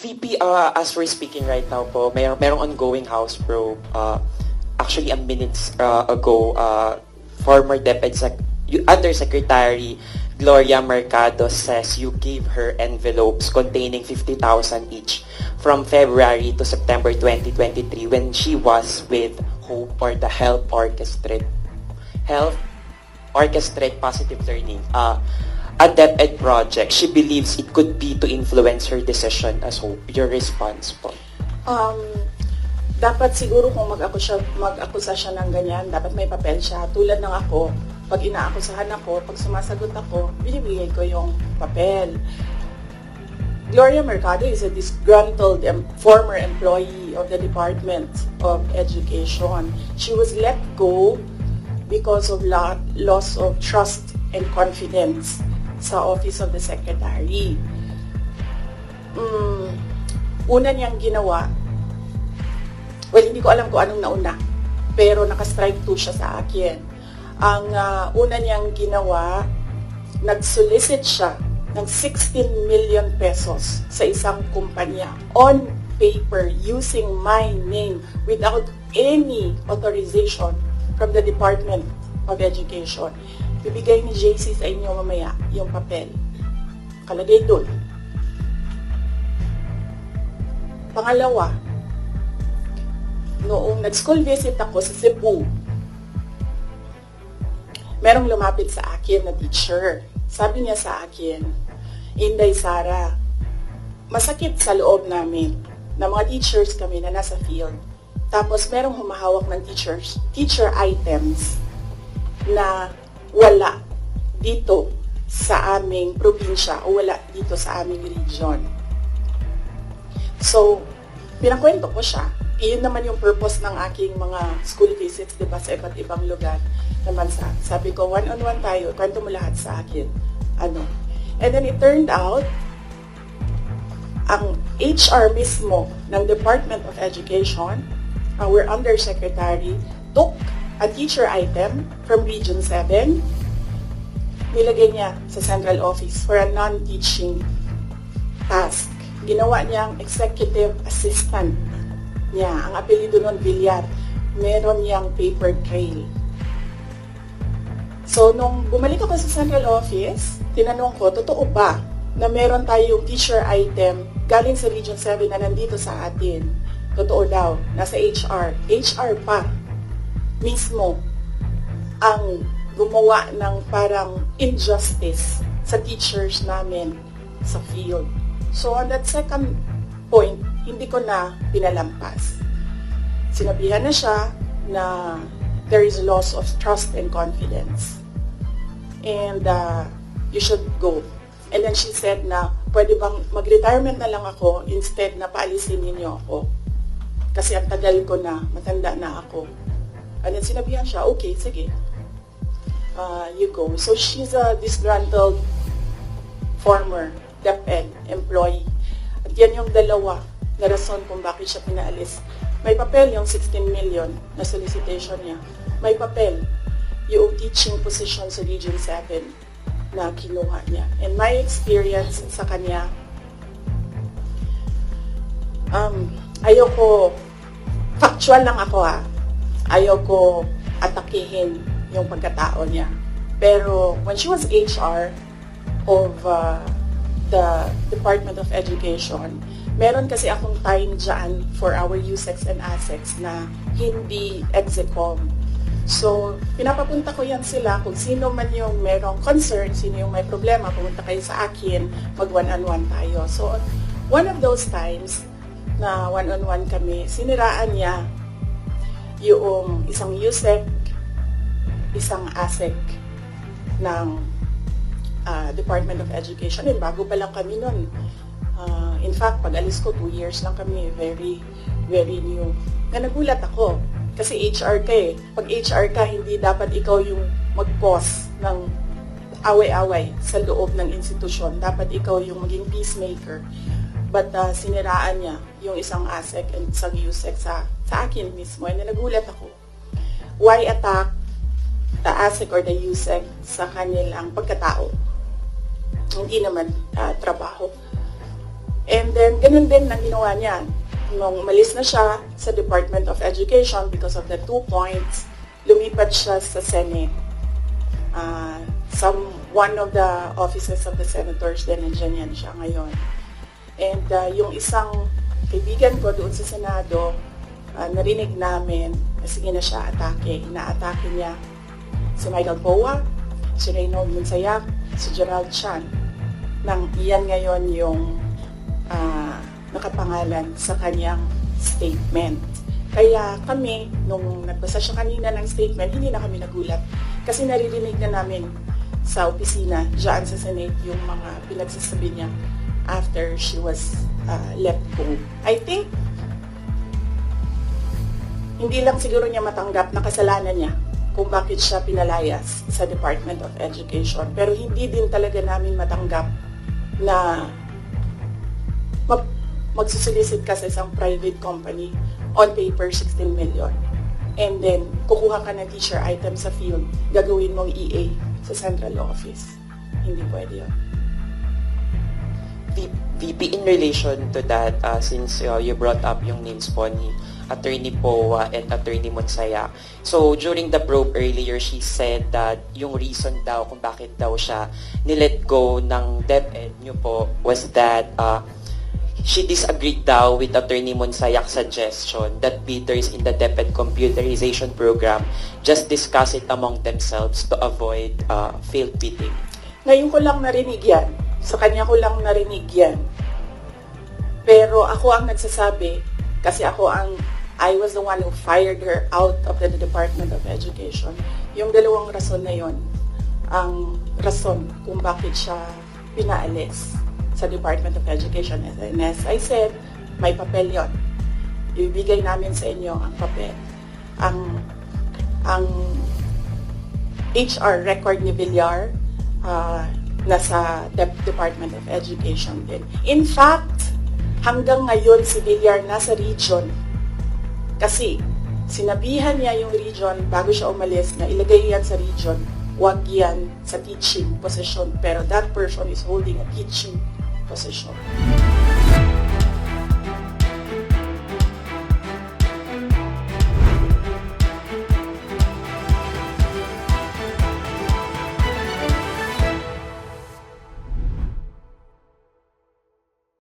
VP, as we're speaking right now po, merong ongoing House probe. Actually, a minutes ago, former Undersecretary Gloria Mercado says you gave her envelopes containing 50,000 each from February to September 2023 when she was with HOPE, or the Health Orchestrate Positive Learning, a DepEd project. She believes it could be to influence her decision as HOPE. Your response po? Dapat siguro kung mag-akusa siya ng ganyan, dapat may papel siya. Tulad ng ako, pag inaakusahan ako, pag sumasagot ako, binibigay ko yung papel. Gloria Mercado is a disgruntled former employee of the Department of Education. She was let go because of loss of trust and confidence sa Office of the Secretary. Una niyang ginawa, well, hindi ko alam kung anong nauna, pero naka-strike 2 siya sa akin. Ang una niyang ginawa, nag-solicit siya ng 16 million pesos sa isang kumpanya on paper using my name without any authorization from the Department of Education. Bibigay ni JC sa inyo mamaya yung papel. Kalagay doon. Pangalawa, noong nag-school visit ako sa Cebu, merong lumapit sa akin na teacher. Sabi niya sa akin, Inday Sara, masakit sa loob namin na mga teachers kami na nasa field. Tapos merong humahawak ng teacher items na wala dito sa aming probinsya o wala dito sa aming region. So, pinakwento ko siya. Iyon naman yung purpose ng aking mga school visits, diba, sa iba't ibang lugar naman sa. Sabi ko, one-on-one tayo, kwento mo lahat sa akin. And then it turned out, ang HR mismo ng Department of Education, our Undersecretary, took a teacher item from Region 7, nilagay niya sa central office for a non-teaching task. Ginawa niyang executive assistant niya. Ang apelido nun, Villar. Meron niyang paper trail. So, nung bumalik ako sa central office, tinanong ko, totoo ba na meron tayong teacher item galing sa Region 7 na nandito sa atin? Totoo daw, nasa HR. HR pa mismo ang gumawa ng parang injustice sa teachers namin sa field. So, on that second point, hindi ko na pinalampas. Sinabihan na siya na there is loss of trust and confidence. And you should go. And then she said na, pwede bang mag-retirement na lang ako instead na paalisin ninyo ako. Kasi ang tagal ko na, matanda na ako. And then sinabihan siya, okay, sige. You go. So she's a disgruntled former DepEd employee. At yan yung dalawa na rason kung bakit siya pinaalis. May papel yung 16 million na solicitation niya. May papel yung teaching position sa Region 7 na kinuha niya. And my experience sa kanya, ayoko, factual lang ako ayoko atakihin yung pagkatao niya. Pero when she was HR of the Department of Education, meron kasi akong time dyan for our USEX and ASEX na hindi execom. So, pinapapunta ko yan sila kung sino man yung merong concern, sino yung may problema, pumunta kayo sa akin, mag one-on-one tayo. So, one of those times na one-on-one kami, siniraan niya yung isang USEC, isang ASEC ng Department of Education. And bago pa lang kami nun. In fact, pag alis ko, 2 years lang kami. Very, very new. Na nagulat ako. Kasi HR ka eh. Pag HR ka, hindi dapat ikaw yung mag-pause ng away-away sa loob ng institusyon. Dapat ikaw yung maging peacemaker. But siniraan niya yung isang ASEC and isang USEC sa akin mismo. And nagulat ako. Why attack the ASEC or the USEC sa kanilang pagkatao? Hindi naman trabaho. And then, ganun din ang ginawa niya. Nung umalis na siya sa Department of Education because of the 2 points, lumipat siya sa Senate. One of the offices of the senators, then nandiyan yan siya ngayon. And yung isang kaibigan ko doon sa Senado, narinig namin na sige na siya atake. Inaatake niya si Michael Poa, si Reynold Monsayak, si Gerald Chan. Nang iyan ngayon yung nakapangalan sa kanyang statement. Kaya kami, nung nagbasa siya kanina ng statement, hindi na kami nagulat. Kasi naririnig na namin sa opisina, dyan sa Senate, yung mga pinagsasabi niya after she was let go. I think, hindi lang siguro niya matanggap na kasalanan niya kung bakit siya pinalayas sa Department of Education. Pero hindi din talaga namin matanggap na magsusolicit ka sa isang private company on paper 16 million. And then, kukuha ka ng teacher item sa field, gagawin mong EA sa central office. Hindi pwede yun. VP, in relation to that, since you brought up yung names po ni Attorney Poa and Attorney Monsayak. So, during the probe earlier, she said that yung reason daw kung bakit daw siya nilet go ng DepEd nyo po was that she disagreed daw with Attorney Monsayak's suggestion that bidders in the DepEd computerization program just discuss it among themselves to avoid failed bidding. Ngayon ko lang narinig yan. Sa kanya ko lang narinig yan. Pero ako ang nagsasabi, kasi I was the one who fired her out of the Department of Education. Yung dalawang rason na yon, ang rason kung bakit siya pinaalis sa Department of Education. And as I said, may papel yon. Ibigay namin sa inyo ang papel. Ang HR record ni Villar, nasa Department of Education din. In fact, hanggang ngayon si Villar nasa region. Kasi sinabihan niya yung region bago siya umalis na ilagay yan sa region, wag yan sa teaching position. Pero that person is holding a teaching position.